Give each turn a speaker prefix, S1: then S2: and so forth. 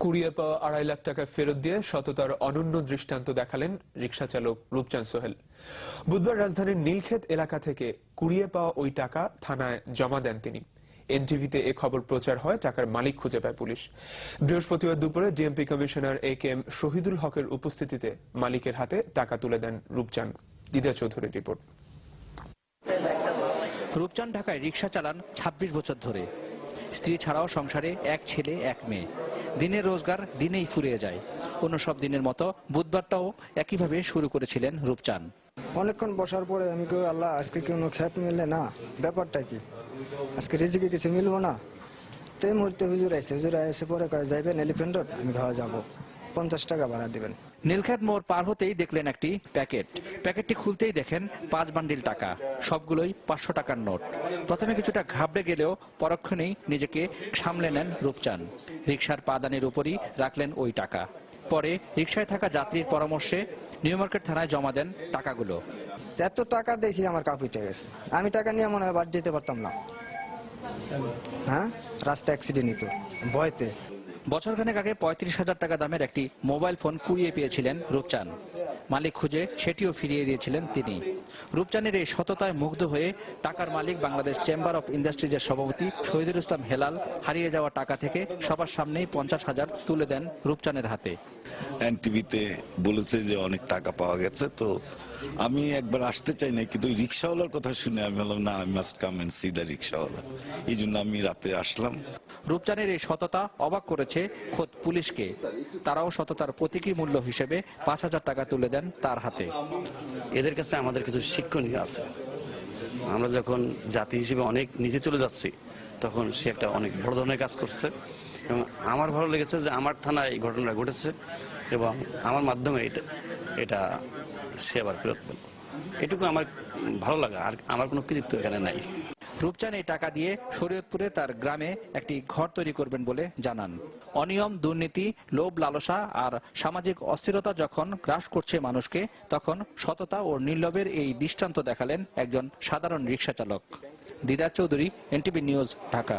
S1: কুড়িয়ে পাওয়া 2.5 লাখ টাকা ফেরত দিয়ে সততার অনন্য দৃষ্টান্ত দেখালেন রিকশা চালক রূপচাঁদ সোহেল। বুধবার রাজধানীর নীলক্ষেত এলাকা থেকে কুড়িয়ে পাওয়া ওই টাকা থানায় জমা দেন তিনি। এনটিভিতে এ খবর প্রচার হয়, টাকার মালিক খুঁজে পায় পুলিশ। বৃহস্পতিবার দুপুরে ডিএমপি কমিশনার একেএম শহীদুল হকের উপস্থিতিতে মালিকের হাতে টাকা তুলে দেন রূপচাঁদ। দিদা চৌধুরীর রিপোর্ট।
S2: রূপচাঁদ ঢাকায় রিকশা চালান 26 বছর ধরে। স্ত্রী ছাড়াও সংসারে এক ছেলে এক মেয়ে। দিনের রোজগার দিনেই ফুরিয়ে যায়। অন্য সব দিনের মতো বুধবারটাও একইভাবে শুরু করেছিলেন রূপচাঁদ।
S3: অনেকক্ষণ বসার পরে আমি কই, আল্লাহ আজকে কোনো খেপ মিললে না, ব্যাপারটা কি, আজকে রিজিকে কিছু মিলবো না। তো এই মুহূর্তে হুজুর এসে পরে কয় যাইবেন এলিফ্যান্ট রোড, আমি ঘরে যাবো, 50 টাকা ভাড়া দিবেন।
S2: নীলক্ষেত মোড় পার হতেই দেখলেন একটি প্যাকেটটি খুলতেই দেখেন 5 বান্ডিল টাকা, সবগুলোই 500 টাকার নোট। প্রথমে কিছুটা ঘাবড়ে গেলেও পরক্ষণেই নিজেকে সামলে নেন রূপচাঁদ। রিকশার পাদানির উপরই রাখলেন ওই টাকা। পরে রিকশায় থাকা যাত্রীর পরামর্শে নিউ মার্কেট থানায় জমা দেন টাকাগুলো।
S3: এত টাকা দেখি আমার কাপিটে গেছে। আমি টাকা নিয়ে মনে হয় বাদ দিতে পারতাম না। হ্যাঁ, রাস্তা অ্যাক্সিডেন্ট হতো ভয়তে।
S2: বছরখানেক আগে 35,000 টাকা দামের একটি মোবাইল ফোন কুড়িয়ে পেয়েছিলেন রূপচাঁদ। মালিক খুঁজে সেটিও ফিরিয়ে দিয়েছিলেন তিনি। রূপচাঁদের এই সততায় মুগ্ধ হয়ে টাকার মালিক বাংলাদেশ চেম্বার অফ ইন্ডাস্ট্রিজের সভাপতি শহীদুল ইসলাম হেলাল হারিয়ে যাওয়া টাকা থেকে সবার সামনেই 50,000 তুলে দেন রূপচাঁদের হাতে।
S4: এনটিভিতে বলেছে যে অনেক টাকা পাওয়া গেছে, তো আমি একবার আসতে চাই না, কিন্তু রিক্সাওয়ালার কথা শুনে আমি বললাম না, I must come and see the রিক্সাওয়ালা। এই জন্য আমি রাতে আসলাম।
S2: রূপচাঁদের এই সততা অবাক করেছে খোদ পুলিশকে। তারাও সততার প্রতীকী মূল্য হিসেবে 5,000 টাকা তুলে দেন তার হাতে।
S5: এদের কাছে আমাদের কিছু শিক্ষণীয় আছে। আমরা যখন জাতি হিসেবে অনেক নিচে চলে যাচ্ছি, তখন সে একটা অনেক বড় ধরনের কাজ করছে এবং আমার ভালো লেগেছে যে আমার থানায় এই ঘটনা ঘটেছে এবং আমার মাধ্যমে এটা সে আবার ফেরত পেল। এটুকু আমার ভালো লাগা, আর আমার কোনো কৃতিত্ব এখানে নাই।
S2: রূপচাঁদ এই টাকা দিয়ে শরীয়তপুরে তার গ্রামে একটি ঘর তৈরি করবেন বলে জানান। অনিয়ম, দুর্নীতি, লোভ, লালসা আর সামাজিক অস্থিরতা যখন গ্রাস করছে মানুষকে, তখন সততা ও নির্লোভের এই দৃষ্টান্ত দেখালেন একজন সাধারণ রিকশা চালক। দিদা চৌধুরী, এনটিভি নিউজ, ঢাকা।